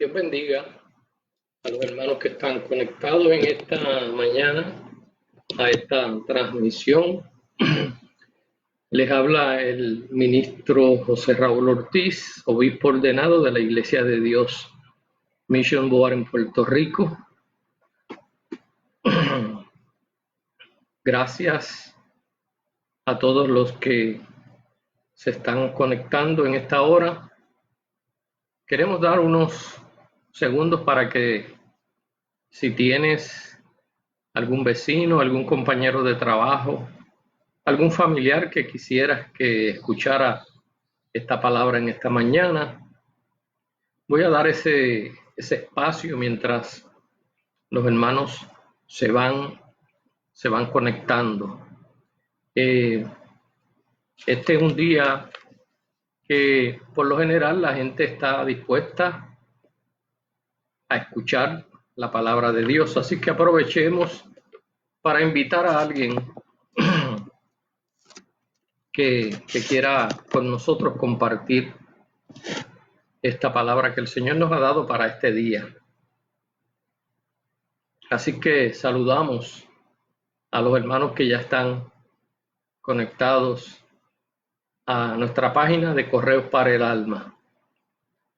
Dios bendiga a los hermanos que están conectados en esta mañana a esta transmisión. Les habla el ministro José Raúl Ortiz, obispo ordenado de la Iglesia de Dios Mission Board en Puerto Rico. Gracias a todos los que se están conectando en esta hora. Queremos dar unos segundos para que, si tienes algún vecino, algún compañero de trabajo, algún familiar que quisieras que escuchara esta palabra en esta mañana, voy a dar ese espacio mientras los hermanos se van conectando. Este es un día que por lo general la gente está dispuesta a escuchar la palabra de Dios, así que aprovechemos para invitar a alguien que quiera con nosotros compartir esta palabra que el Señor nos ha dado para este día. Así que saludamos a los hermanos que ya están conectados a nuestra página de Correos para el Alma.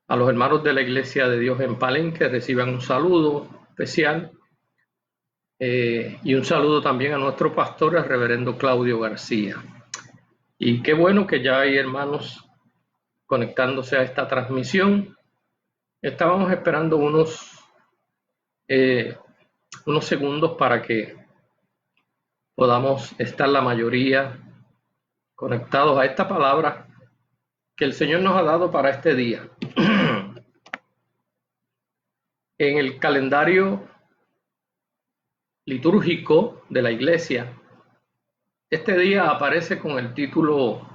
A los hermanos de la Iglesia de Dios en Palenque reciban un saludo especial y un saludo también a nuestro pastor, el reverendo Claudio García. Y qué bueno que ya hay hermanos conectándose a esta transmisión. Estábamos esperando unos segundos para que podamos estar la mayoría conectados a esta palabra que el Señor nos ha dado para este día. En el calendario litúrgico de la Iglesia, este día aparece con el título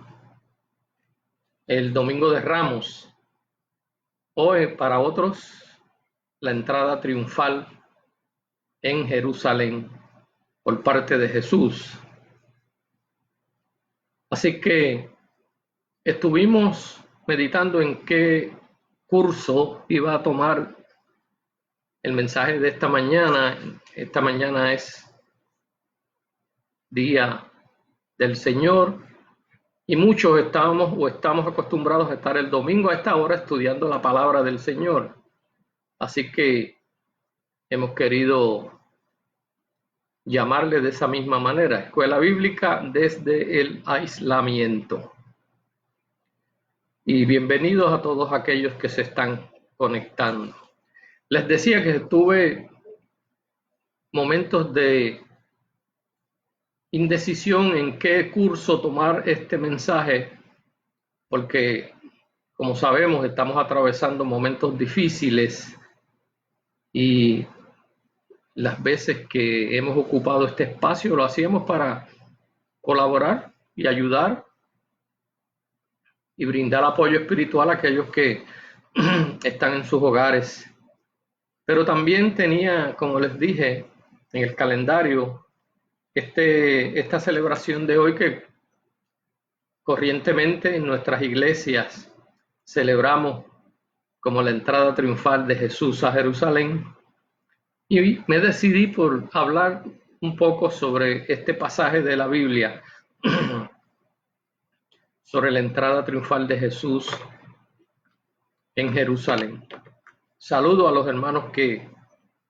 el Domingo de Ramos, o para otros, la entrada triunfal en Jerusalén por parte de Jesús. Así que estuvimos meditando en qué curso iba a tomar el mensaje de esta mañana. Esta mañana es Día del Señor y muchos estamos acostumbrados a estar el domingo a esta hora estudiando la palabra del Señor. Así que hemos querido llamarle de esa misma manera, Escuela Bíblica desde el aislamiento. Y bienvenidos a todos aquellos que se están conectando. Les decía que tuve momentos de indecisión en qué curso tomar este mensaje, porque, como sabemos, estamos atravesando momentos difíciles y las veces que hemos ocupado este espacio lo hacíamos para colaborar y ayudar y brindar apoyo espiritual a aquellos que están en sus hogares. Pero también tenía, como les dije, en el calendario esta celebración de hoy que corrientemente en nuestras iglesias celebramos como la entrada triunfal de Jesús a Jerusalén. Y me decidí por hablar un poco sobre este pasaje de la Biblia, sobre la entrada triunfal de Jesús en Jerusalén. Saludo a los hermanos que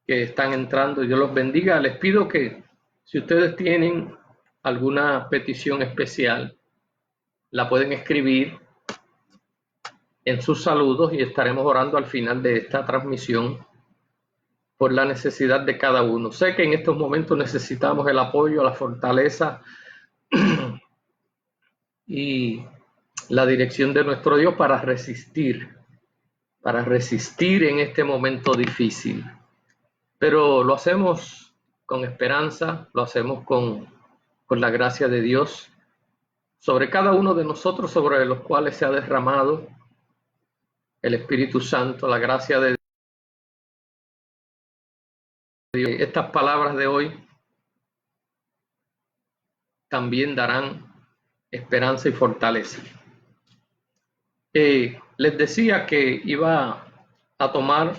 están entrando, Dios los bendiga. Les pido que si ustedes tienen alguna petición especial, la pueden escribir en sus saludos y estaremos orando al final de esta transmisión por la necesidad de cada uno. Sé que en estos momentos necesitamos el apoyo, la fortaleza y la dirección de nuestro Dios para resistir en este momento difícil. Pero lo hacemos con esperanza, lo hacemos con la gracia de Dios sobre cada uno de nosotros, sobre los cuales se ha derramado el Espíritu Santo, la gracia de Dios. Estas palabras de hoy también darán esperanza y fortaleza. Les decía que iba a tomar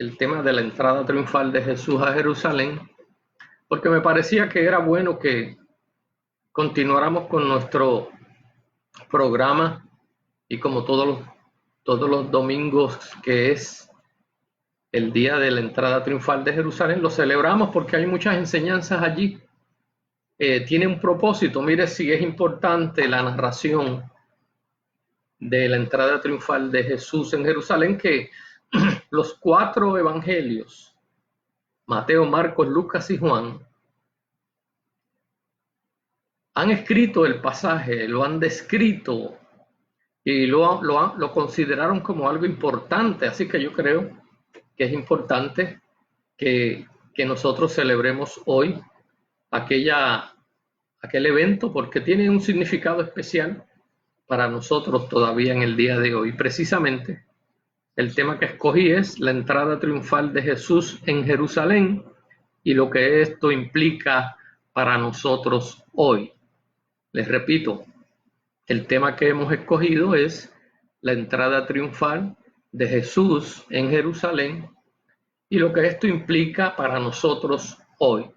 el tema de la entrada triunfal de Jesús a Jerusalén, porque me parecía que era bueno que continuáramos con nuestro programa y como todos los domingos, que es el día de la entrada triunfal de Jerusalén, lo celebramos porque hay muchas enseñanzas allí. Tiene un propósito. Mire si es importante la narración de la entrada triunfal de Jesús en Jerusalén, que los 4 evangelios, Mateo, Marcos, Lucas y Juan, han escrito el pasaje, lo han descrito y lo consideraron como algo importante. Así que yo creo que es importante que nosotros celebremos hoy aquel evento, porque tiene un significado especial para nosotros todavía en el día de hoy. Precisamente el tema que escogí es la entrada triunfal de Jesús en Jerusalén y lo que esto implica para nosotros hoy. Les repito, el tema que hemos escogido es la entrada triunfal de Jesús en Jerusalén y lo que esto implica para nosotros hoy.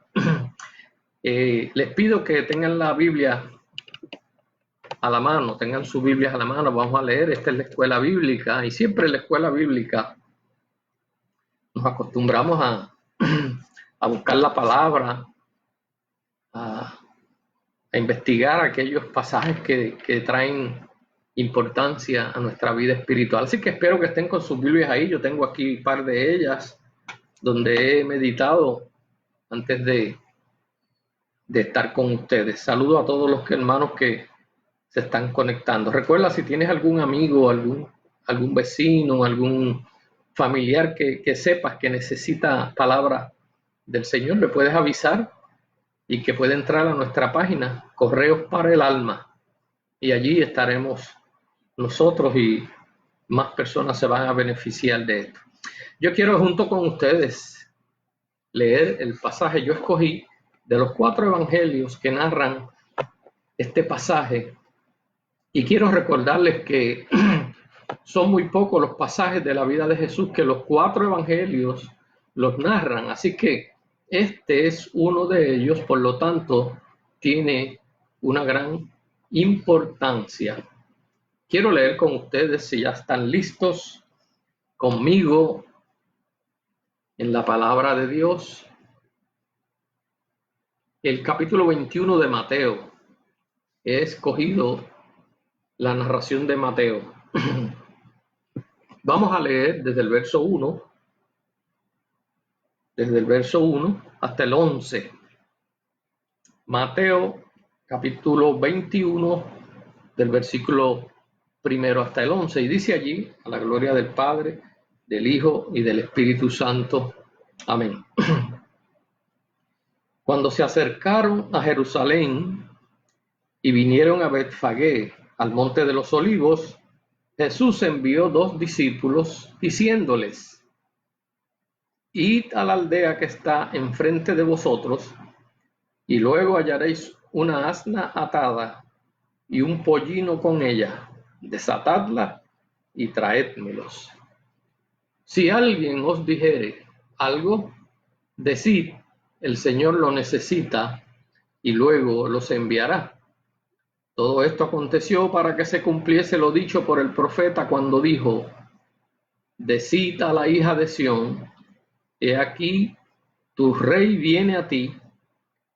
Les pido que tengan la Biblia a la mano, tengan sus Biblias a la mano. Vamos a leer. Esta es la escuela bíblica, y siempre en la escuela bíblica nos acostumbramos a buscar la palabra, a investigar aquellos pasajes que traen importancia a nuestra vida espiritual. Así que espero que estén con sus Biblias ahí. Yo tengo aquí un par de ellas donde he meditado antes de estar con ustedes. Saludo a todos los hermanos que se están conectando. Recuerda, si tienes algún amigo, algún vecino, algún familiar que sepas que necesita palabra del Señor, le puedes avisar y que puede entrar a nuestra página Correos para el Alma, y allí estaremos nosotros y más personas se van a beneficiar de esto. Yo quiero junto con ustedes leer el pasaje. Yo escogí de los 4 evangelios que narran este pasaje, y quiero recordarles que son muy pocos los pasajes de la vida de Jesús que los 4 evangelios los narran, así que este es uno de ellos, por lo tanto tiene una gran importancia. Quiero leer con ustedes, si ya están listos conmigo en la palabra de Dios, el capítulo 21 de Mateo. He escogido la narración de Mateo. Vamos a leer desde el verso 1 hasta el 11. Mateo capítulo 21 del versículo 1 hasta el 11, y dice allí: a la gloria del Padre, del Hijo y del Espíritu Santo. Amén. Cuando se acercaron a Jerusalén y vinieron a Betfagé, al monte de los Olivos, Jesús envió 2 discípulos diciéndoles: id a la aldea que está enfrente de vosotros, y luego hallaréis una asna atada y un pollino con ella. Desatadla y traédmelos. Si alguien os dijere algo, decid: el Señor lo necesita, y luego los enviará. Todo esto aconteció para que se cumpliese lo dicho por el profeta cuando dijo: decid a la hija de Sión, he aquí tu rey viene a ti,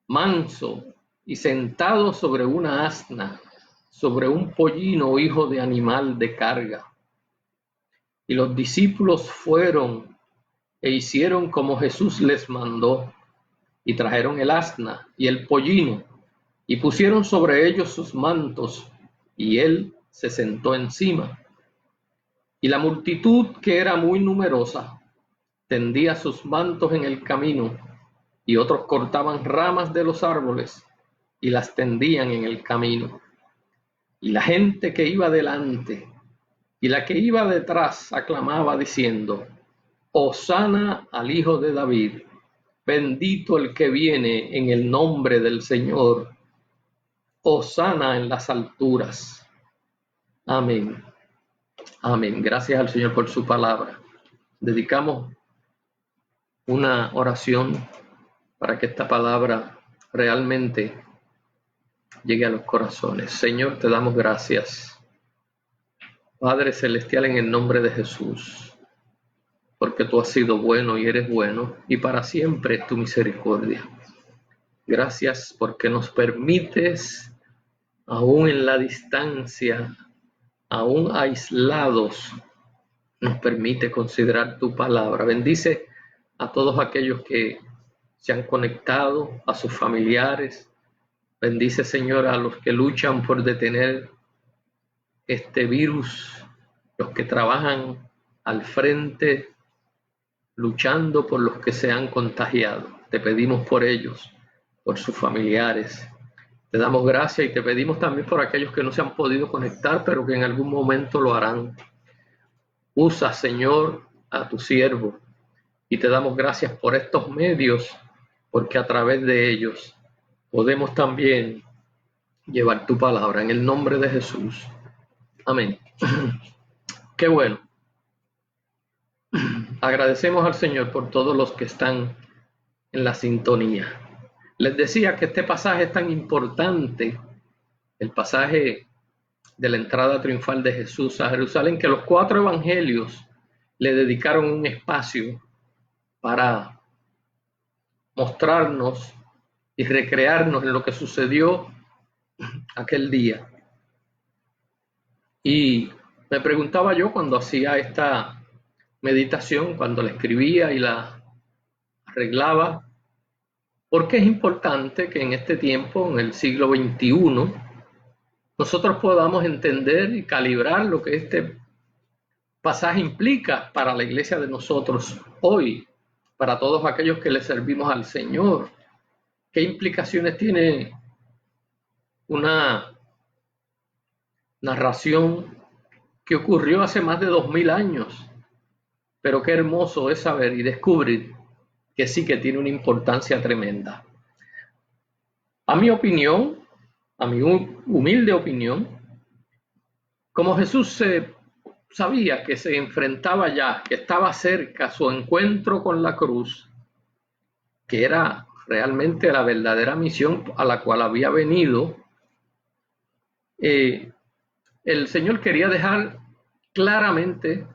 manso y sentado sobre una asna, sobre un pollino, hijo de animal de carga. Y los discípulos fueron e hicieron como Jesús les mandó, y trajeron el asna y el pollino, y pusieron sobre ellos sus mantos, y él se sentó encima. Y la multitud, que era muy numerosa, tendía sus mantos en el camino, y otros cortaban ramas de los árboles y las tendían en el camino. Y la gente que iba delante y la que iba detrás aclamaba diciendo: Hosana al Hijo de David, bendito el que viene en el nombre del Señor, hosana en las alturas. Amén. Amén. Gracias al Señor por su palabra. Dedicamos una oración para que esta palabra realmente llegue a los corazones. Señor, te damos gracias, Padre Celestial, en el nombre de Jesús, porque tú has sido bueno y eres bueno, y para siempre es tu misericordia. Gracias porque nos permites, aún en la distancia, aún aislados, nos permite considerar tu palabra. Bendice a todos aquellos que se han conectado, a sus familiares. Bendice, Señor, a los que luchan por detener este virus, los que trabajan al frente, luchando por los que se han contagiado. Te pedimos por ellos, por sus familiares. Te damos gracias y te pedimos también por aquellos que no se han podido conectar, pero que en algún momento lo harán. Usa, Señor, a tu siervo, y te damos gracias por estos medios, porque a través de ellos podemos también llevar tu palabra en el nombre de Jesús. Amén. Qué bueno. Agradecemos al Señor por todos los que están en la sintonía. Les decía que este pasaje es tan importante, el pasaje de la entrada triunfal de Jesús a Jerusalén, que los 4 evangelios le dedicaron un espacio para mostrarnos y recrearnos en lo que sucedió aquel día. Y me preguntaba yo cuando hacía esta meditación, cuando la escribía y la arreglaba, ¿por qué es importante que en este tiempo, en el siglo XXI, nosotros podamos entender y calibrar lo que este pasaje implica para la iglesia de nosotros hoy, para todos aquellos que le servimos al Señor? ¿Qué implicaciones tiene una narración que ocurrió hace más de 2000 años? Pero qué hermoso es saber y descubrir que sí que tiene una importancia tremenda. A mi opinión, a mi humilde opinión, como Jesús sabía que se enfrentaba ya, que estaba cerca su encuentro con la cruz, que era realmente la verdadera misión a la cual había venido, el Señor quería dejar claramente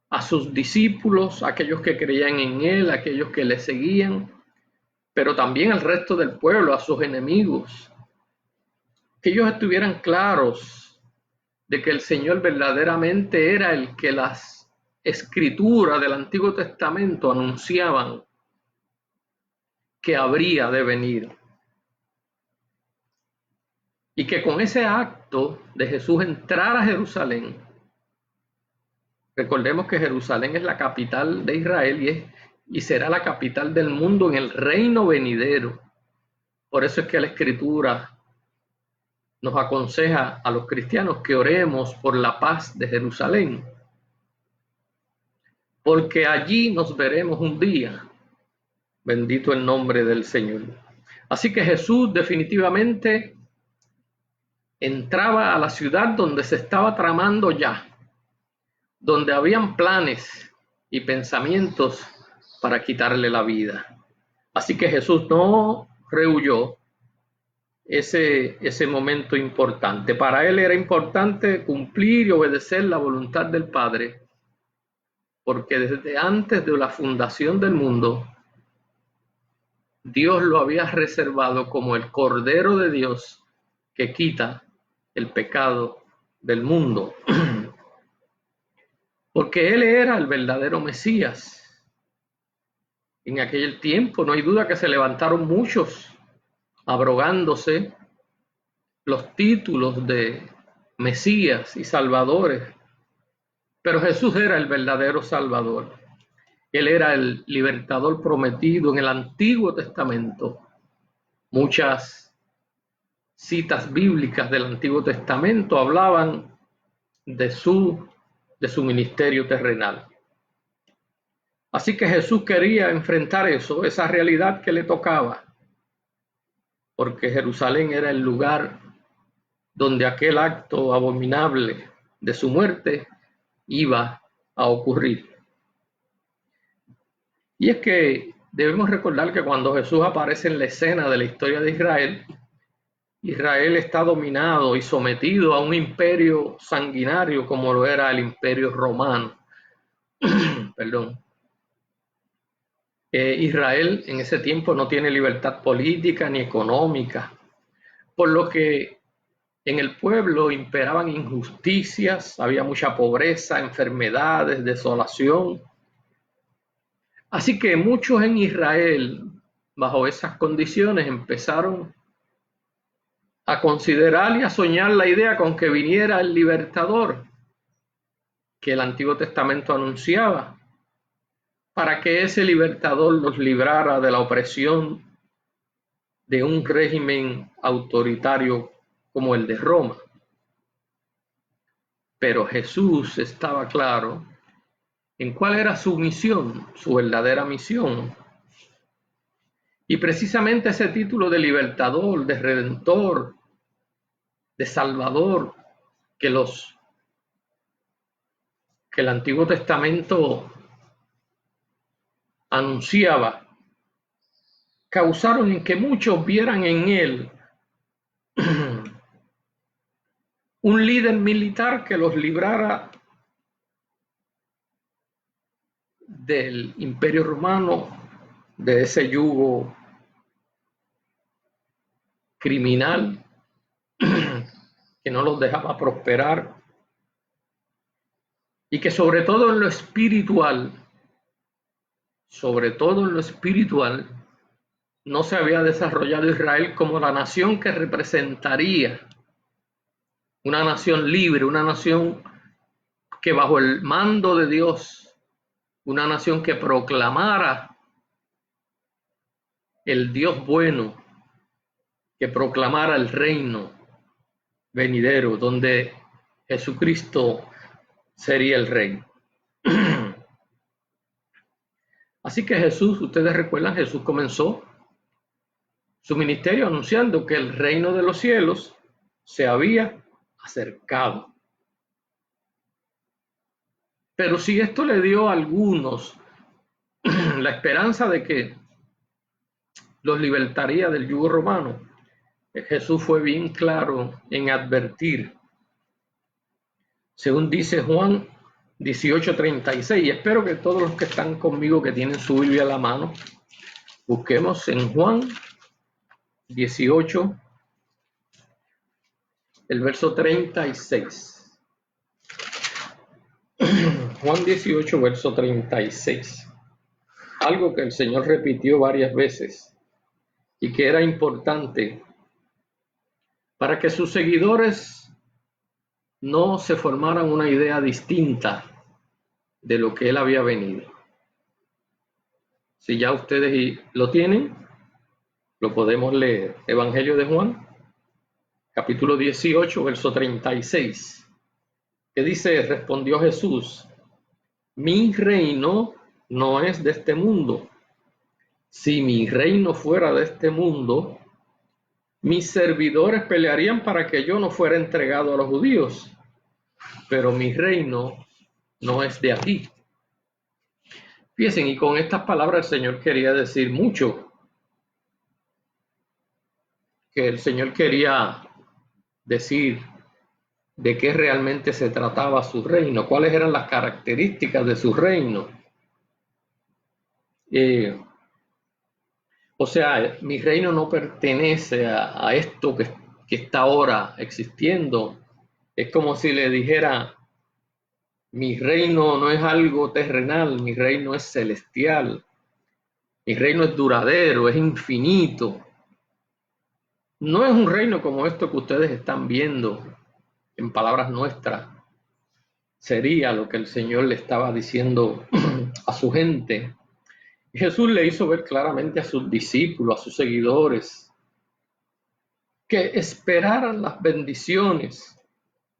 a sus discípulos, aquellos que creían en Él, aquellos que le seguían, pero también al resto del pueblo, a sus enemigos, que ellos estuvieran claros de que el Señor verdaderamente era el que las escrituras del Antiguo Testamento anunciaban que habría de venir. Y que con ese acto de Jesús entrar a Jerusalén, recordemos que Jerusalén es la capital de Israel y será la capital del mundo en el reino venidero. Por eso es que la Escritura nos aconseja a los cristianos que oremos por la paz de Jerusalén, porque allí nos veremos un día. Bendito el nombre del Señor. Así que Jesús definitivamente entraba a la ciudad donde se estaba tramando ya, donde habían planes y pensamientos para quitarle la vida. Así que Jesús no rehuyó ese momento importante. Para él era importante cumplir y obedecer la voluntad del Padre, porque desde antes de la fundación del mundo, Dios lo había reservado como el Cordero de Dios que quita el pecado del mundo. Porque Él era el verdadero Mesías. En aquel tiempo no hay duda que se levantaron muchos abrogándose los títulos de Mesías y Salvadores. Pero Jesús era el verdadero Salvador. Él era el libertador prometido en el Antiguo Testamento. Muchas citas bíblicas del Antiguo Testamento hablaban de su ministerio terrenal. Así que Jesús quería enfrentar esa realidad que le tocaba, porque Jerusalén era el lugar donde aquel acto abominable de su muerte iba a ocurrir. Y es que debemos recordar que cuando Jesús aparece en la escena de la historia de Israel, Israel está dominado y sometido a un imperio sanguinario como lo era el imperio romano. Perdón. Israel en ese tiempo no tiene libertad política ni económica, por lo que en el pueblo imperaban injusticias, había mucha pobreza, enfermedades, desolación. Así que muchos en Israel, bajo esas condiciones, empezaron a considerar y a soñar la idea con que viniera el libertador que el Antiguo Testamento anunciaba, para que ese libertador los librara de la opresión de un régimen autoritario como el de Roma. Pero Jesús estaba claro en cuál era su misión, su verdadera misión. Y precisamente ese título de libertador, de redentor, de salvador, que el Antiguo Testamento anunciaba, causaron en que muchos vieran en él un líder militar que los librara del Imperio Romano, de ese yugo criminal que no los dejaba prosperar, y que sobre todo en lo espiritual, no se había desarrollado Israel como la nación que representaría una nación libre, una nación que bajo el mando de Dios, una nación que proclamara el Dios bueno, que proclamara el reino venidero, donde Jesucristo sería el rey. Así que Jesús, ustedes recuerdan, Jesús comenzó su ministerio anunciando que el reino de los cielos se había acercado. Pero si esto le dio a algunos la esperanza de que los libertaría del yugo romano, Jesús fue bien claro en advertir, según dice Juan 18:36, y espero que todos los que están conmigo, que tienen su Biblia a la mano, busquemos en Juan 18, el verso 36. Juan 18, verso 36. Algo que el Señor repitió varias veces y que era importante para que sus seguidores no se formaran una idea distinta de lo que Él había venido. Si ya ustedes lo tienen, lo podemos leer. Evangelio de Juan, capítulo 18, verso 36, que dice: respondió Jesús, mi reino no es de este mundo. Si mi reino fuera de este mundo, mis servidores pelearían para que yo no fuera entregado a los judíos, pero mi reino no es de aquí. Fíjense, y con estas palabras el Señor quería decir mucho, que el Señor quería decir de qué realmente se trataba su reino, cuáles eran las características de su reino. O sea, mi reino no pertenece a esto que está ahora existiendo. Es como si le dijera, mi reino no es algo terrenal, mi reino es celestial, mi reino es duradero, es infinito. No es un reino como esto que ustedes están viendo, en palabras nuestras. Sería lo que el Señor le estaba diciendo a su gente. Y Jesús le hizo ver claramente a sus discípulos, a sus seguidores, que esperaran las bendiciones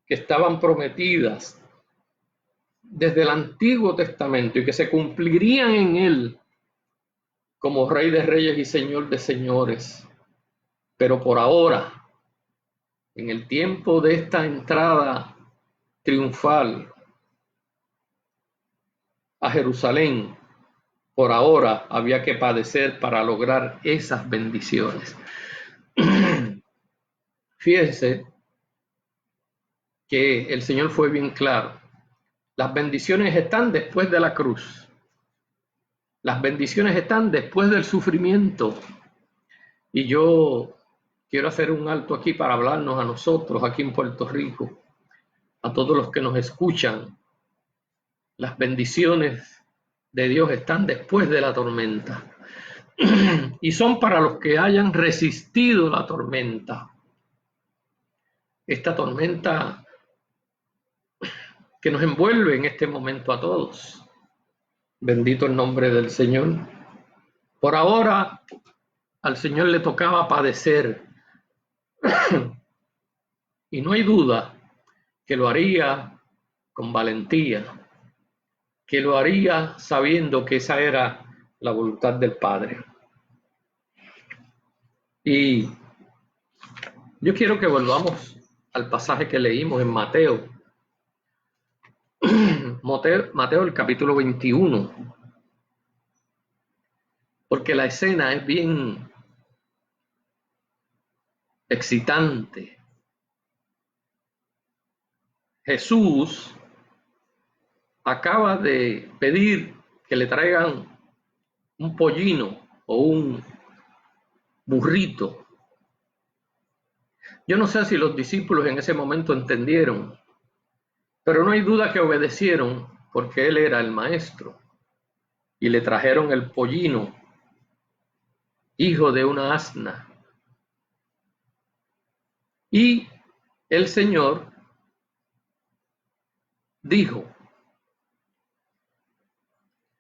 que estaban prometidas desde el Antiguo Testamento y que se cumplirían en él como Rey de Reyes y Señor de Señores. Pero por ahora, en el tiempo de esta entrada triunfal a Jerusalén, por ahora había que padecer para lograr esas bendiciones. Fíjense que el Señor fue bien claro. Las bendiciones están después de la cruz. Las bendiciones están después del sufrimiento. Y yo quiero hacer un alto aquí para hablarnos a nosotros aquí en Puerto Rico, a todos los que nos escuchan. Las bendiciones de Dios están después de la tormenta. Y son para los que hayan resistido la tormenta. Esta tormenta que nos envuelve en este momento a todos. Bendito el nombre del Señor. Por ahora, al Señor le tocaba padecer. Y no hay duda que lo haría con valentía, que lo haría sabiendo que esa era la voluntad del Padre. Y yo quiero que volvamos al pasaje que leímos en Mateo. Mateo el capítulo 21. Porque la escena es bien excitante. Jesús acaba de pedir que le traigan un pollino o un burrito. Yo no sé si los discípulos en ese momento entendieron, pero no hay duda que obedecieron porque él era el maestro. Y le trajeron el pollino, hijo de una asna. Y el Señor dijo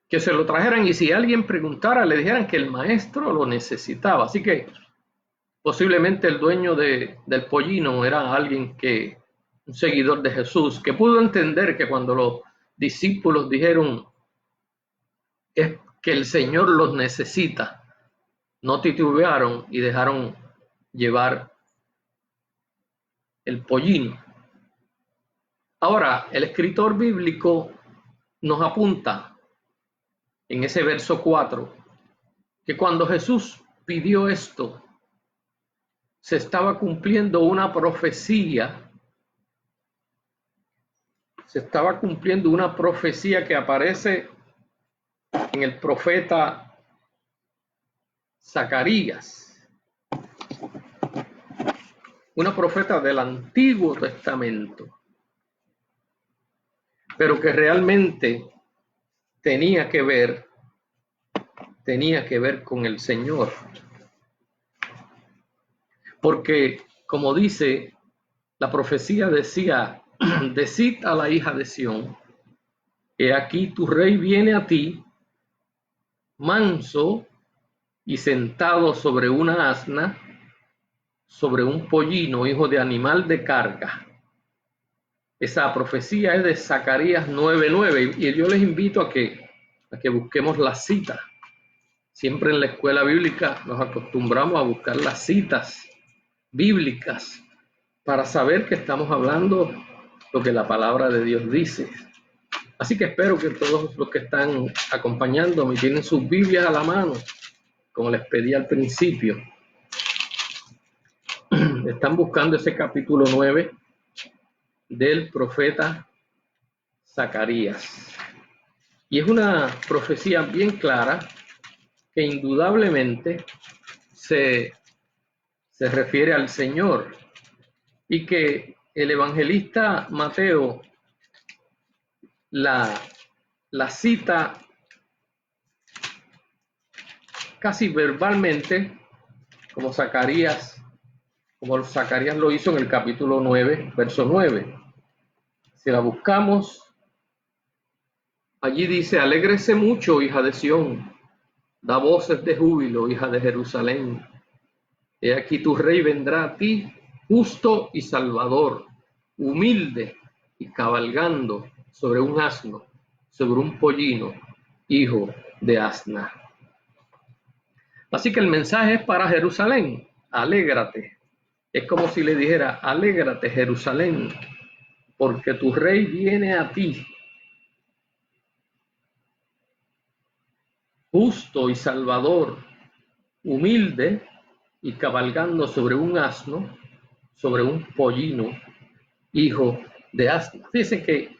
que se lo trajeran y si alguien preguntara le dijeran que el maestro lo necesitaba. Así que posiblemente el dueño del pollino era alguien un seguidor de Jesús, que pudo entender que cuando los discípulos dijeron es que el Señor los necesita, no titubearon y dejaron llevar el pollino. Ahora, el escritor bíblico nos apunta en ese verso 4 que cuando Jesús pidió esto, se estaba cumpliendo una profecía. Se estaba cumpliendo una profecía que aparece en el profeta Zacarías, una profeta del Antiguo Testamento, pero que realmente tenía que ver con el Señor. Porque, como dice, la profecía decía, decid a la hija de Sión, he aquí tu rey viene a ti, manso y sentado sobre una asna, sobre un pollino, hijo de animal de carga. Esa profecía es de Zacarías 9:9 y yo les invito a que busquemos las citas. Siempre en la escuela bíblica nos acostumbramos a buscar las citas bíblicas para saber que estamos hablando lo que la palabra de Dios dice. Así que espero que todos los que están acompañándome tienen sus Biblias a la mano, como les pedí al principio. Están buscando ese capítulo 9 del profeta Zacarías. Y es una profecía bien clara que indudablemente se refiere al Señor y que el evangelista Mateo la cita casi verbalmente como Zacarías lo hizo en el capítulo 9, verso 9. Si la buscamos, allí dice, alégrese mucho, hija de Sión, da voces de júbilo, hija de Jerusalén. He aquí tu rey vendrá a ti, justo y salvador, humilde y cabalgando sobre un asno, sobre un pollino, hijo de asna. Así que el mensaje es para Jerusalén, alégrate. Es como si le dijera, alégrate Jerusalén, porque tu rey viene a ti. justo y salvador, humilde y cabalgando sobre un asno, sobre un pollino, hijo de asna. Fíjense que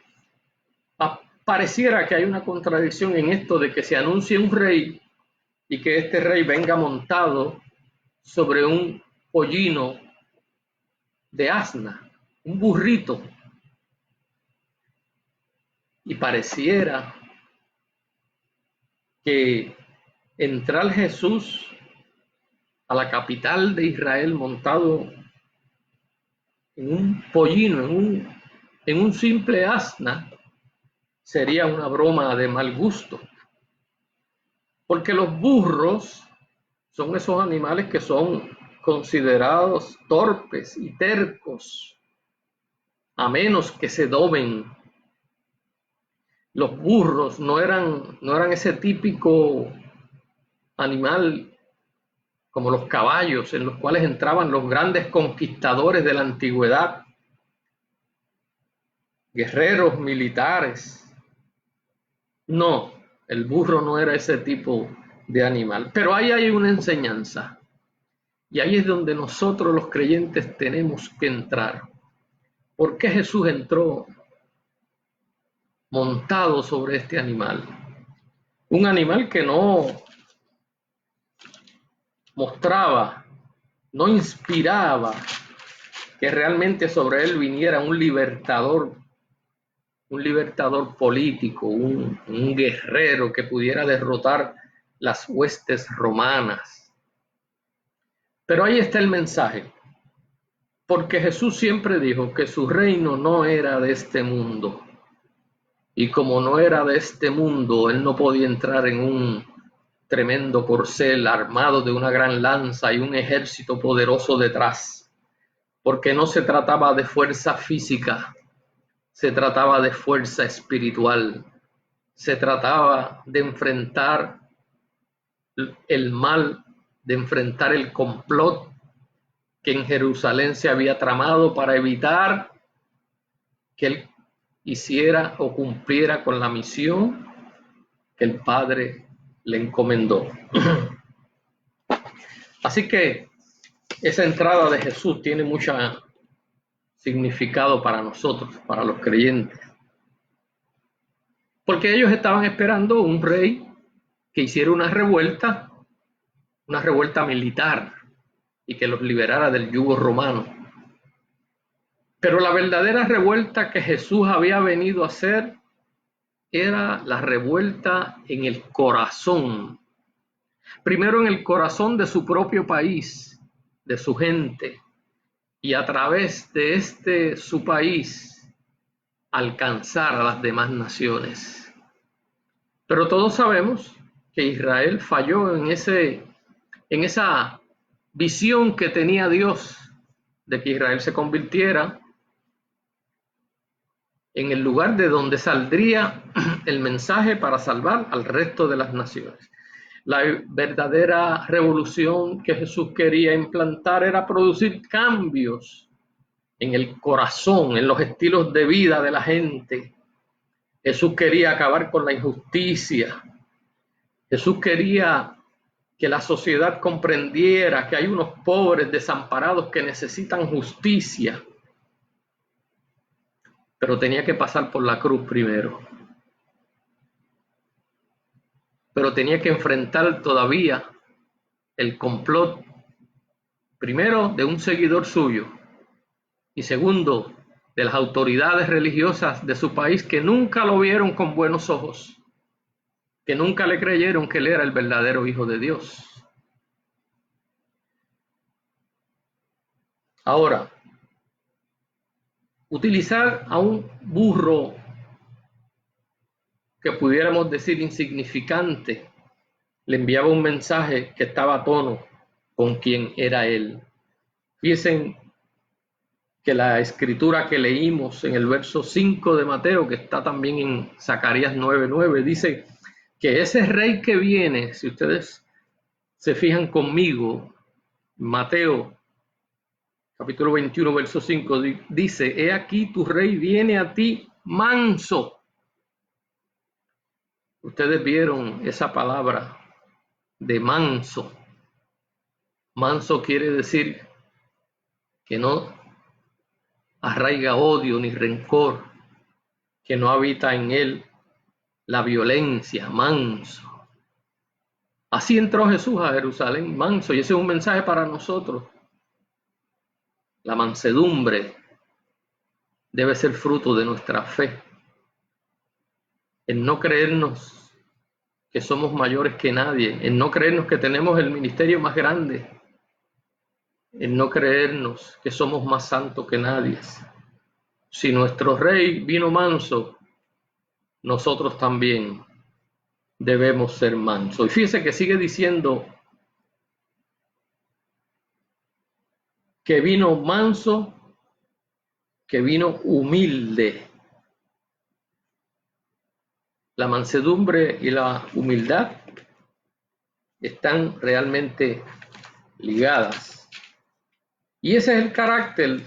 pareciera que hay una contradicción en esto de que se anuncie un rey y que este rey venga montado sobre un pollino de asna, un burrito. Y pareciera que entrar Jesús a la capital de Israel montado en un pollino, en un simple asna, sería una broma de mal gusto. Porque los burros son esos animales que son considerados torpes y tercos, a menos que se doben. Los burros no eran ese típico animal como los caballos, en los cuales entraban los grandes conquistadores de la antigüedad, guerreros militares. No, el burro no era ese tipo de animal. Pero ahí hay una enseñanza. Y ahí es donde nosotros los creyentes tenemos que entrar. ¿Por qué Jesús entró montado sobre este animal? Un animal que no mostraba, no inspiraba que realmente sobre él viniera un libertador político, un guerrero que pudiera derrotar las huestes romanas. Pero ahí está el mensaje, porque Jesús siempre dijo que su reino no era de este mundo. Y como no era de este mundo, él no podía entrar en un tremendo corcel armado de una gran lanza y un ejército poderoso detrás, porque no se trataba de fuerza física, se trataba de fuerza espiritual, se trataba de enfrentar el mal, de enfrentar el complot que en Jerusalén se había tramado para evitar que él hiciera o cumpliera con la misión que el Padre le encomendó. Así que esa entrada de Jesús tiene mucho significado para nosotros, para los creyentes. Porque ellos estaban esperando un rey que hiciera una revuelta militar y que los liberara del yugo romano. Pero la verdadera revuelta que Jesús había venido a hacer era la revuelta en el corazón. Primero en el corazón de su propio país, de su gente, y a través de su país alcanzar a las demás naciones. Pero todos sabemos que Israel falló en esa visión que tenía Dios de que Israel se convirtiera en el lugar de donde saldría el mensaje para salvar al resto de las naciones. La verdadera revolución que Jesús quería implantar era producir cambios en el corazón, en los estilos de vida de la gente. Jesús quería acabar con la injusticia. Jesús quería que la sociedad comprendiera que hay unos pobres desamparados que necesitan justicia. Pero tenía que pasar por la cruz primero. Pero tenía que enfrentar todavía el complot, primero de un seguidor suyo y segundo de las autoridades religiosas de su país que nunca lo vieron con buenos ojos, que nunca le creyeron que él era el verdadero Hijo de Dios. Ahora, utilizar a un burro que pudiéramos decir insignificante, le enviaba un mensaje que estaba a tono con quien era él. Fíjense que la escritura que leímos en el verso 5 de Mateo, que está también en Zacarías 9:9, dice que ese rey que viene, si ustedes se fijan conmigo, Mateo capítulo 21, verso 5, dice, he aquí tu rey viene a ti manso. Ustedes vieron esa palabra de manso. Manso quiere decir que no arraiga odio ni rencor, que no habita en él la violencia, manso. Así entró Jesús a Jerusalén, manso, y ese es un mensaje para nosotros. La mansedumbre debe ser fruto de nuestra fe, en no creernos que somos mayores que nadie, en no creernos que tenemos el ministerio más grande, en no creernos que somos más santos que nadie. Si nuestro rey vino manso, nosotros también debemos ser mansos. Y fíjese que sigue diciendo que vino manso, que vino humilde. La mansedumbre y la humildad están realmente ligadas. Y ese es el carácter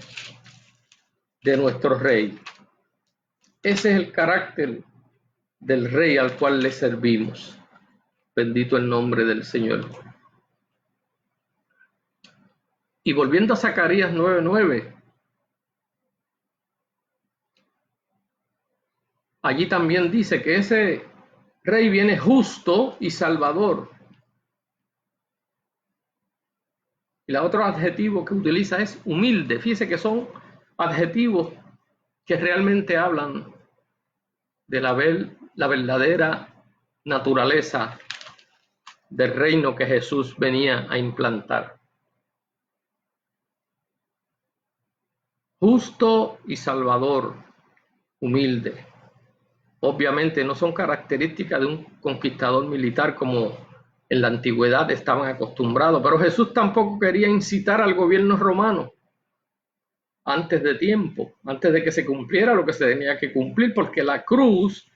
de nuestro rey. Ese es el carácter del rey al cual le servimos. Bendito el nombre del Señor. Y volviendo a Zacarías 9:9, allí también dice que ese rey viene justo y salvador. Y el otro adjetivo que utiliza es humilde. Fíjese que son adjetivos que realmente hablan de la verdadera naturaleza del reino que Jesús venía a implantar. Justo y salvador, humilde. Obviamente no son características de un conquistador militar como en la antigüedad estaban acostumbrados, pero Jesús tampoco quería incitar al gobierno romano antes de tiempo, antes de que se cumpliera lo que se tenía que cumplir, porque la cruz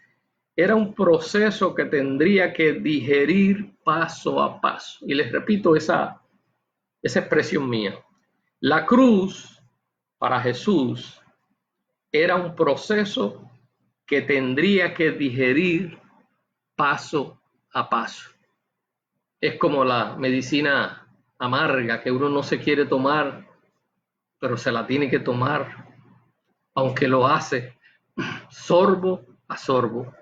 era un proceso que tendría que digerir paso a paso. Y les repito esa expresión mía. La cruz para Jesús era un proceso que tendría que digerir paso a paso. Es como la medicina amarga que uno no se quiere tomar, pero se la tiene que tomar, aunque lo hace sorbo a sorbo.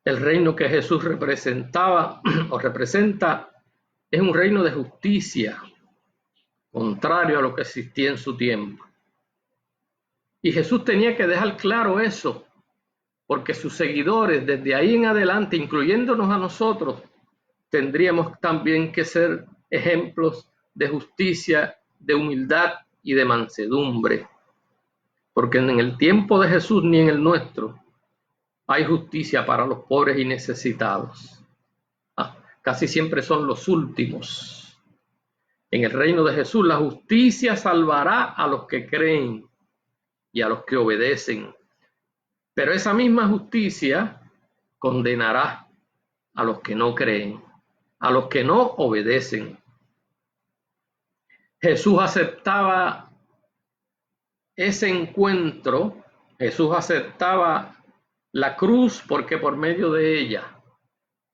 El reino que Jesús representaba o representa es un reino de justicia, contrario a lo que existía en su tiempo. Y Jesús tenía que dejar claro eso, porque sus seguidores desde ahí en adelante, incluyéndonos a nosotros, tendríamos también que ser ejemplos de justicia, de humildad y de mansedumbre. Porque en el tiempo de Jesús ni en el nuestro hay justicia para los pobres y necesitados. Casi siempre son los últimos. En el reino de Jesús la justicia salvará a los que creen y a los que obedecen. Pero esa misma justicia condenará a los que no creen, a los que no obedecen. Jesús aceptaba ese encuentro, Jesús aceptaba la cruz porque por medio de ella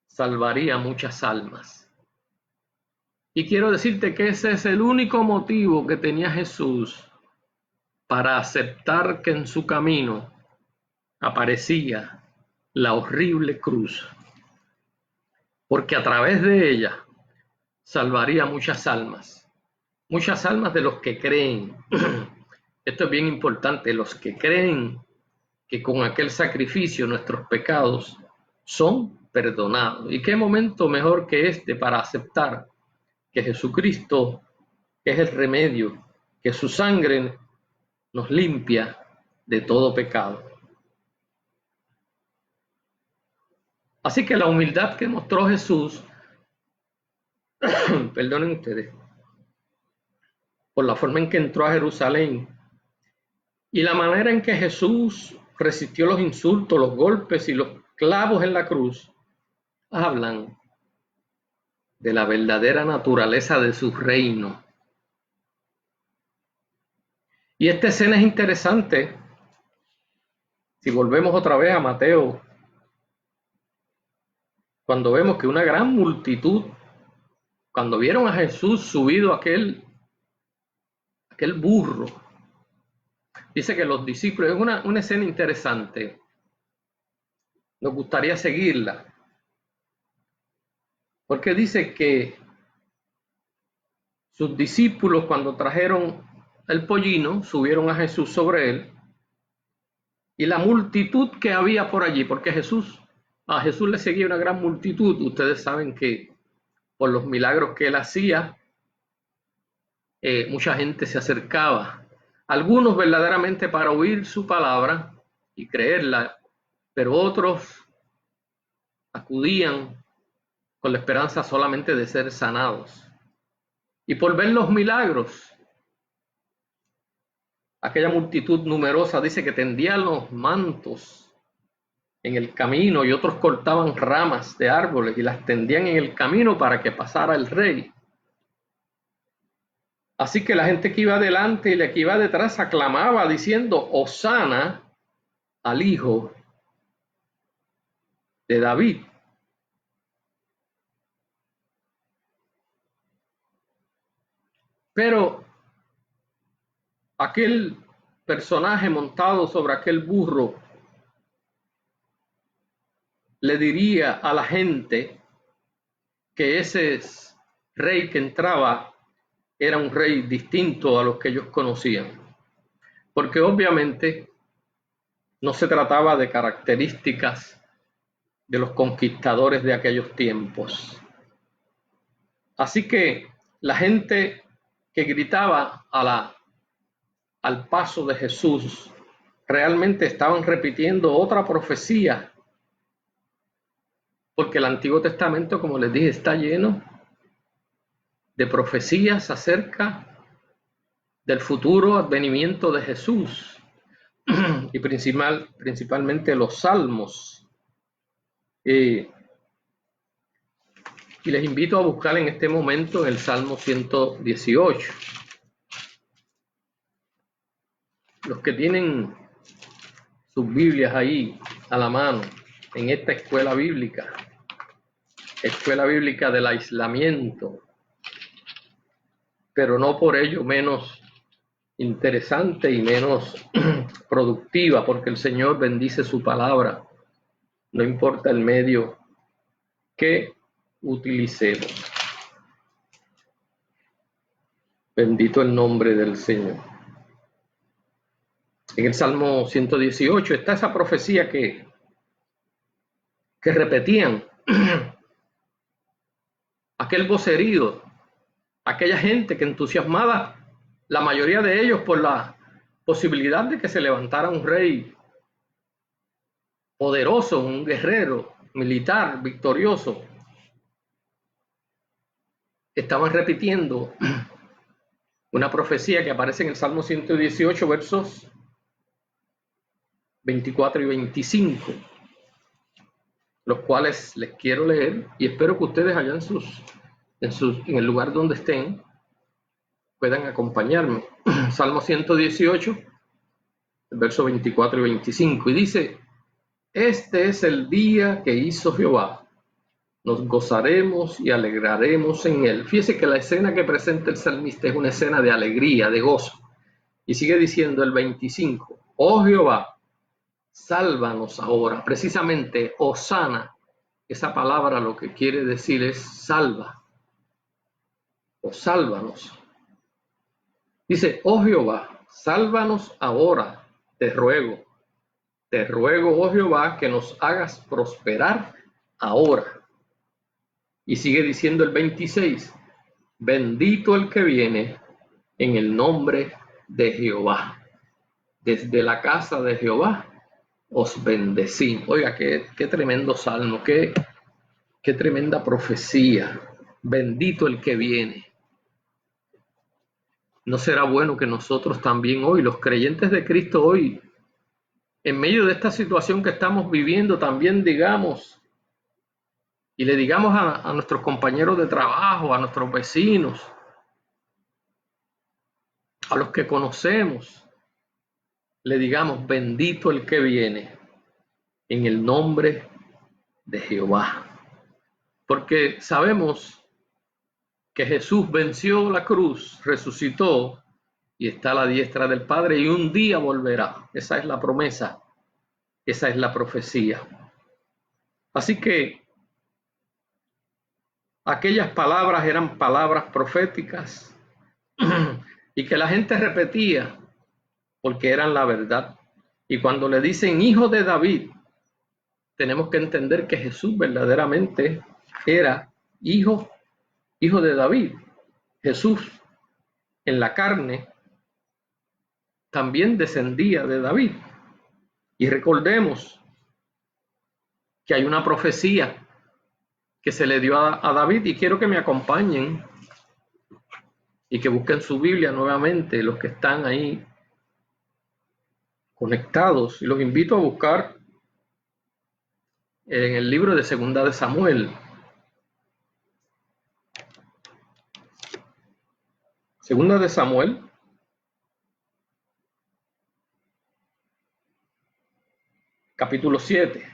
salvaría muchas almas. Y quiero decirte que ese es el único motivo que tenía Jesús para aceptar que en su camino aparecía la horrible cruz, porque a través de ella salvaría muchas almas de los que creen. Esto es bien importante, los que creen que con aquel sacrificio nuestros pecados son perdonados. ¿Y qué momento mejor que este para aceptar que Jesucristo es el remedio, que su sangre nos limpia de todo pecado? Así que la humildad que mostró Jesús, perdonen ustedes, por la forma en que entró a Jerusalén y la manera en que Jesús resistió los insultos, los golpes y los clavos en la cruz, hablan de la verdadera naturaleza de su reino. Y esta escena es interesante. Si volvemos otra vez a Mateo cuando vemos que una gran multitud, cuando vieron a Jesús subido a aquel burro, dice que los discípulos, es una escena interesante, nos gustaría seguirla, porque dice que sus discípulos, cuando trajeron el pollino, subieron a Jesús sobre él, y la multitud que había por allí, porque a Jesús le seguía una gran multitud. Ustedes saben que por los milagros que él hacía, mucha gente se acercaba, algunos verdaderamente para oír su palabra y creerla, pero otros acudían con la esperanza solamente de ser sanados. Y por ver los milagros, aquella multitud numerosa dice que tendían los mantos en el camino y otros cortaban ramas de árboles y las tendían en el camino para que pasara el rey. Así que la gente que iba adelante y la que iba detrás aclamaba diciendo: Hosana al Hijo de David. Pero aquel personaje montado sobre aquel burro le diría a la gente que ese rey que entraba era un rey distinto a los que ellos conocían, porque obviamente no se trataba de características de los conquistadores de aquellos tiempos. Así que la gente que gritaba al paso de Jesús realmente estaban repitiendo otra profecía, porque el Antiguo Testamento, como les dije, está lleno de profecías acerca del futuro advenimiento de Jesús y principalmente los salmos. Y les invito a buscar en este momento en el Salmo 118. Los que tienen sus Biblias ahí a la mano, en esta escuela bíblica del aislamiento, pero no por ello menos interesante y menos productiva, porque el Señor bendice su palabra, no importa el medio que utilicemos. Bendito el nombre del Señor. En el Salmo 118 está esa profecía que repetían aquel vocerío, aquella gente que entusiasmada, la mayoría de ellos por la posibilidad de que se levantara un rey poderoso, un guerrero militar victorioso, estaban repitiendo una profecía que aparece en el Salmo 118, versos 24 y 25, los cuales les quiero leer y espero que ustedes allá en el lugar donde estén puedan acompañarme. Salmo 118, versos 24 y 25, y dice: Este es el día que hizo Jehová, nos gozaremos y alegraremos en él. Fíjese que la escena que presenta el salmista es una escena de alegría, de gozo. Y sigue diciendo el 25: Oh Jehová, sálvanos ahora. Precisamente Hosana, esa palabra lo que quiere decir es salva o sálvanos. Dice: Oh Jehová, sálvanos ahora, te ruego, oh Jehová, que nos hagas prosperar ahora. Y sigue diciendo el 26: Bendito el que viene en el nombre de Jehová. Desde la casa de Jehová os bendecí. Oiga, qué tremendo salmo, qué tremenda profecía. Bendito el que viene. ¿No será bueno que nosotros también hoy, los creyentes de Cristo hoy, en medio de esta situación que estamos viviendo, también digamos y le digamos a nuestros compañeros de trabajo, a nuestros vecinos, a los que conocemos, le digamos: bendito el que viene en el nombre de Jehová? porque sabemos que Jesús venció la cruz, resucitó y está a la diestra del Padre y un día volverá. Esa es la promesa, esa es la profecía. Así que aquellas palabras eran palabras proféticas y que la gente repetía porque eran la verdad. Y cuando le dicen hijo de David, tenemos que entender que Jesús verdaderamente era hijo de David. Jesús en la carne también descendía de David. Y recordemos que hay una profecía que se le dio a David, y quiero que me acompañen y que busquen su Biblia nuevamente, los que están ahí conectados, y los invito a buscar en el libro de Segunda de Samuel. Segunda de Samuel, capítulo 7.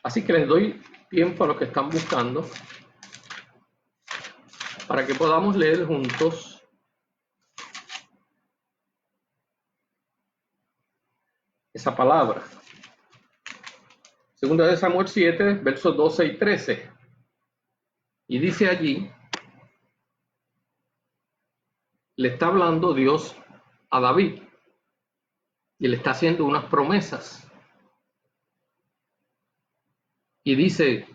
Así que les doy tiempo a los que están buscando para que podamos leer juntos esa palabra. Segunda de Samuel 7, versos 12 y 13. Y dice allí, le está hablando Dios a David y le está haciendo unas promesas. Y dice,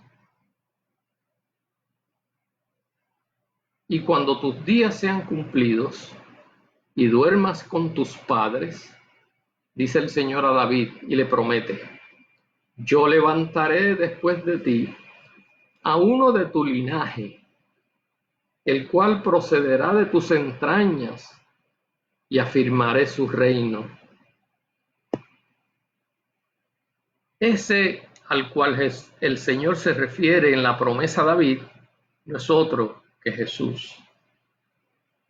y cuando tus días sean cumplidos y duermas con tus padres, dice el Señor a David y le promete, yo levantaré después de ti a uno de tu linaje, el cual procederá de tus entrañas, y afirmaré su reino. Ese al cual el Señor se refiere en la promesa a David no es otro que Jesús.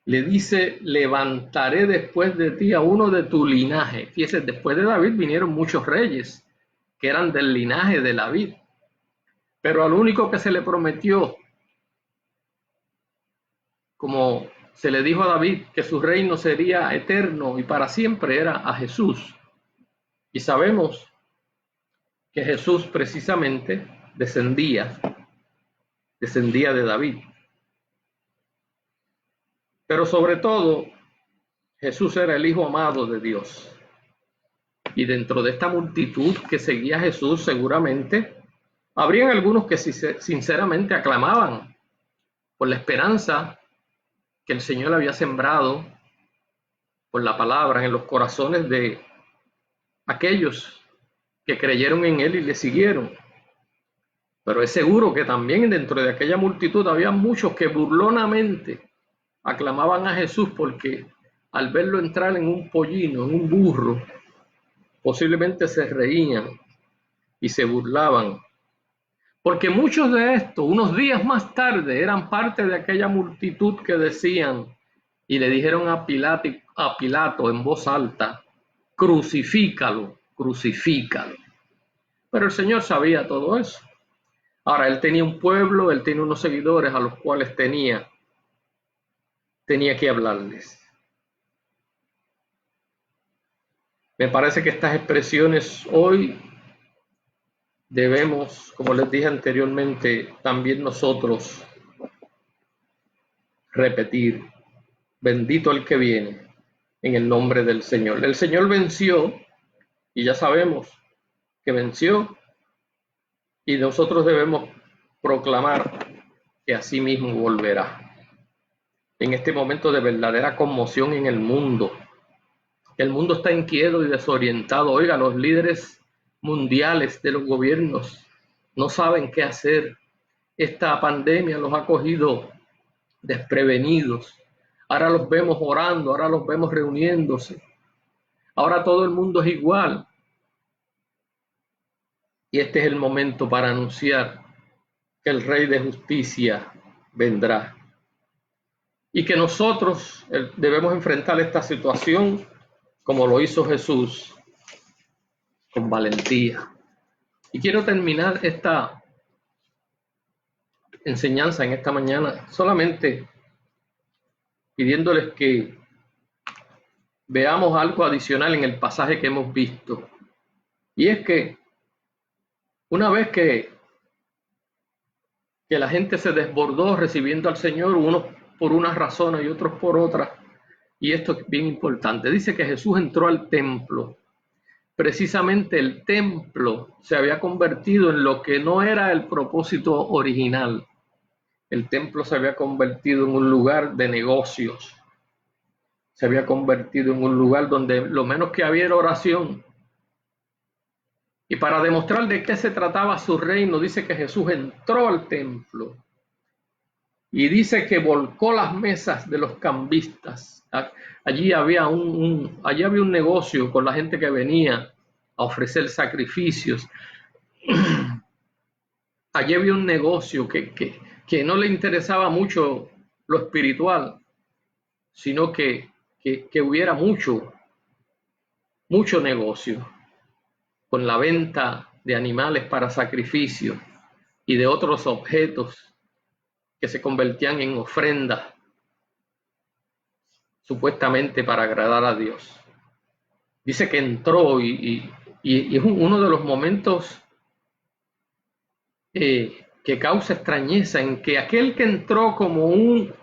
Le dice, levantaré después de ti a uno de tu linaje. Fíjese, después de David vinieron muchos reyes que eran del linaje de David, pero al único que se le prometió, como se le dijo a David, que su reino sería eterno y para siempre, era a Jesús. Y sabemos que Jesús precisamente descendía de David. Pero sobre todo, Jesús era el Hijo amado de Dios. Y dentro de esta multitud que seguía a Jesús, seguramente, habrían algunos que sinceramente aclamaban por la esperanza que el Señor había sembrado por la palabra en los corazones de aquellos que creyeron en Él y le siguieron. Pero es seguro que también dentro de aquella multitud había muchos que burlonamente aclamaban a Jesús porque al verlo entrar en un pollino, en un burro, posiblemente se reían y se burlaban. Porque muchos de estos, unos días más tarde, eran parte de aquella multitud que decían y le dijeron a Pilato en voz alta, crucifícalo, crucifícalo. Pero el Señor sabía todo eso. Ahora, Él tenía un pueblo, Él tenía unos seguidores a los cuales tenía que hablarles. Me parece que estas expresiones hoy debemos, como les dije anteriormente, también nosotros repetir, bendito el que viene en el nombre del Señor. El Señor venció y ya sabemos que venció, y nosotros debemos proclamar que así mismo volverá. En este momento de verdadera conmoción en el mundo está inquieto y desorientado. Oiga, los líderes mundiales de los gobiernos no saben qué hacer. Esta pandemia los ha cogido desprevenidos. Ahora los vemos orando, ahora los vemos reuniéndose. Ahora todo el mundo es igual. Y este es el momento para anunciar que el Rey de Justicia vendrá. Y que nosotros debemos enfrentar esta situación como lo hizo Jesús, con valentía. Y quiero terminar esta enseñanza en esta mañana solamente pidiéndoles que veamos algo adicional en el pasaje que hemos visto. Y es que una vez que la gente se desbordó recibiendo al Señor, unos por unas razones y otros por otras, y esto es bien importante, dice que Jesús entró al templo. Precisamente el templo se había convertido en lo que no era el propósito original. El templo se había convertido en un lugar de negocios. Se había convertido en un lugar donde lo menos que había era oración. Y para demostrar de qué se trataba su reino, dice que Jesús entró al templo y dice que volcó las mesas de los cambistas. Allí había un negocio con la gente que venía a ofrecer sacrificios. Allí había un negocio que no le interesaba mucho lo espiritual, sino que hubiera mucho negocio con la venta de animales para sacrificio y de otros objetos que se convertían en ofrendas supuestamente para agradar a Dios. Dice que entró y es uno de los momentos que causa extrañeza, en que aquel que entró como un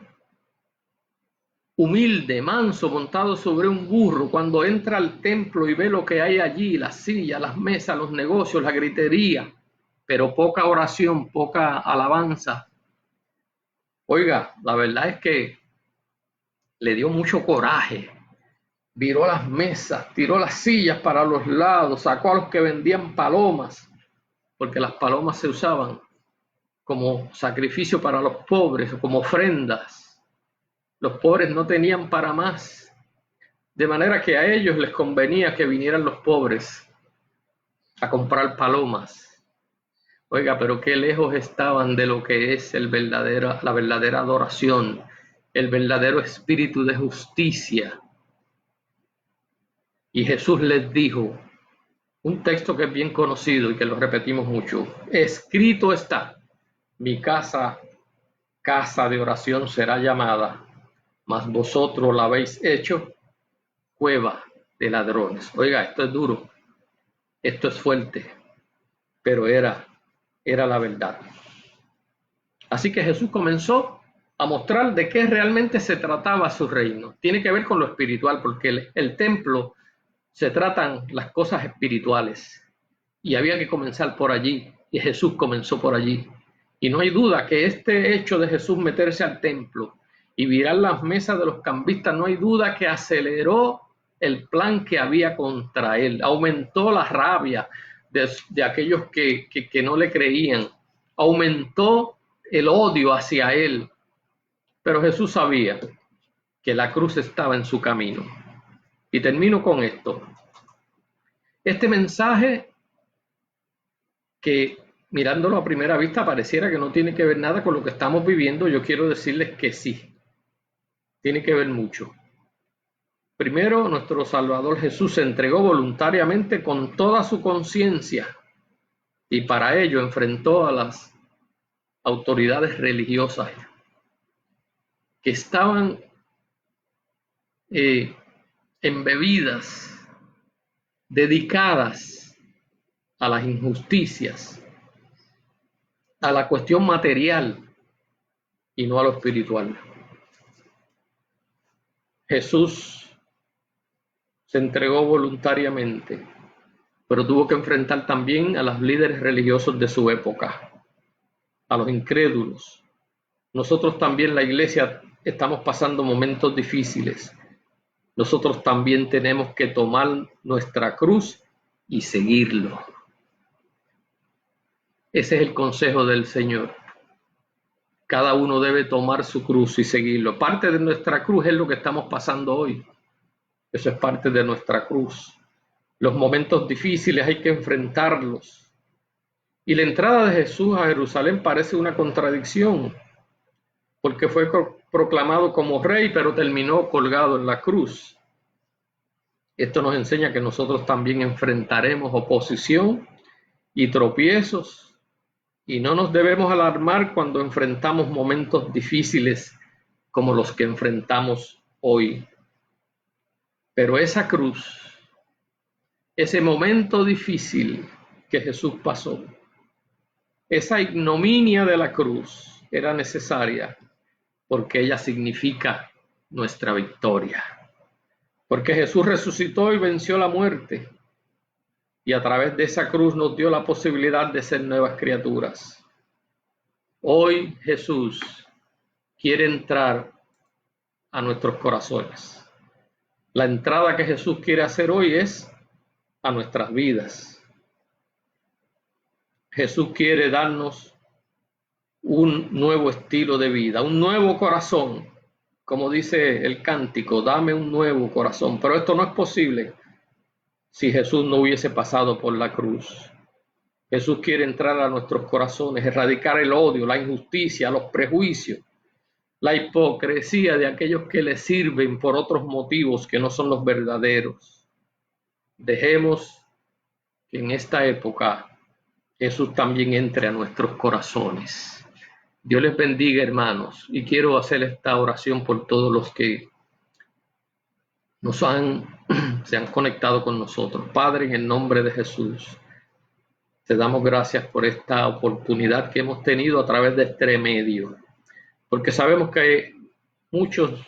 humilde, manso, montado sobre un burro, cuando entra al templo y ve lo que hay allí, las sillas, las mesas, los negocios, la gritería, pero poca oración, poca alabanza. Oiga, la verdad es que le dio mucho coraje. Viró las mesas, tiró las sillas para los lados, sacó a los que vendían palomas, porque las palomas se usaban como sacrificio para los pobres o como ofrendas. Los pobres no tenían para más, de manera que a ellos les convenía que vinieran los pobres a comprar palomas. Oiga, pero qué lejos estaban de lo que es la verdadera adoración, el verdadero espíritu de justicia. Y Jesús les dijo, un texto que es bien conocido y que lo repetimos mucho: escrito está, mi casa, casa de oración será llamada, mas vosotros la habéis hecho cueva de ladrones. Oiga, esto es duro, esto es fuerte, pero era la verdad. Así que Jesús comenzó a mostrar de qué realmente se trataba su reino. Tiene que ver con lo espiritual, porque el templo se tratan las cosas espirituales y había que comenzar por allí, y Jesús comenzó por allí. Y no hay duda que este hecho de Jesús meterse al templo y virar las mesas de los cambistas, no hay duda que aceleró el plan que había contra él, aumentó la rabia de aquellos que no le creían, aumentó el odio hacia él. Pero Jesús sabía que la cruz estaba en su camino. Y termino con esto. Este mensaje, que mirándolo a primera vista pareciera que no tiene que ver nada con lo que estamos viviendo, yo quiero decirles que sí, tiene que ver mucho. Primero, nuestro Salvador Jesús se entregó voluntariamente con toda su conciencia y para ello enfrentó a las autoridades religiosas que estaban embebidas, dedicadas a las injusticias, a la cuestión material y no a lo espiritual. Jesús se entregó voluntariamente, pero tuvo que enfrentar también a los líderes religiosos de su época, a los incrédulos. Nosotros también, la iglesia, estamos pasando momentos difíciles. Nosotros también tenemos que tomar nuestra cruz y seguirlo. Ese es el consejo del Señor. Cada uno debe tomar su cruz y seguirlo. Parte de nuestra cruz es lo que estamos pasando hoy. Eso es parte de nuestra cruz. Los momentos difíciles hay que enfrentarlos. Y la entrada de Jesús a Jerusalén parece una contradicción, porque fue proclamado como rey, pero terminó colgado en la cruz. Esto nos enseña que nosotros también enfrentaremos oposición y tropiezos, y no nos debemos alarmar cuando enfrentamos momentos difíciles como los que enfrentamos hoy. Pero esa cruz, ese momento difícil que Jesús pasó, esa ignominia de la cruz era necesaria porque ella significa nuestra victoria. Porque Jesús resucitó y venció la muerte, y a través de esa cruz nos dio la posibilidad de ser nuevas criaturas. Hoy Jesús quiere entrar a nuestros corazones. La entrada que Jesús quiere hacer hoy es a nuestras vidas. Jesús quiere darnos un nuevo estilo de vida, un nuevo corazón. Como dice el cántico, dame un nuevo corazón. Pero esto no es posible si Jesús no hubiese pasado por la cruz. Jesús quiere entrar a nuestros corazones, erradicar el odio, la injusticia, los prejuicios, la hipocresía de aquellos que le sirven por otros motivos que no son los verdaderos. Dejemos que en esta época Jesús también entre a nuestros corazones. Dios les bendiga, hermanos, y quiero hacer esta oración por todos los que se han conectado con nosotros. Padre, en el nombre de Jesús, te damos gracias por esta oportunidad que hemos tenido a través de este medio, porque sabemos que muchos,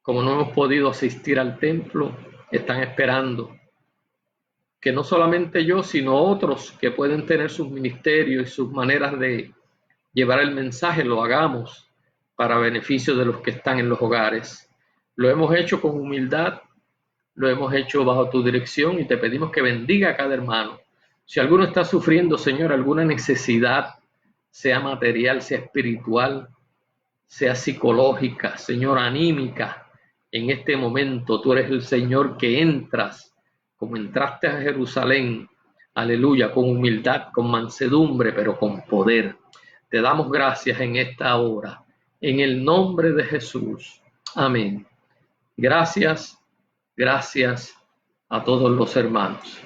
como no hemos podido asistir al templo, están esperando que no solamente yo, sino otros que pueden tener sus ministerios y sus maneras de llevar el mensaje, lo hagamos para beneficio de los que están en los hogares. Lo hemos hecho con humildad, lo hemos hecho bajo tu dirección y te pedimos que bendiga a cada hermano. Si alguno está sufriendo, Señor, alguna necesidad, sea material, sea espiritual, sea psicológica, Señor, anímica, en este momento tú eres el Señor que entras, como entraste a Jerusalén, aleluya, con humildad, con mansedumbre, pero con poder. Te damos gracias en esta hora, en el nombre de Jesús. Amén. Gracias a todos los hermanos.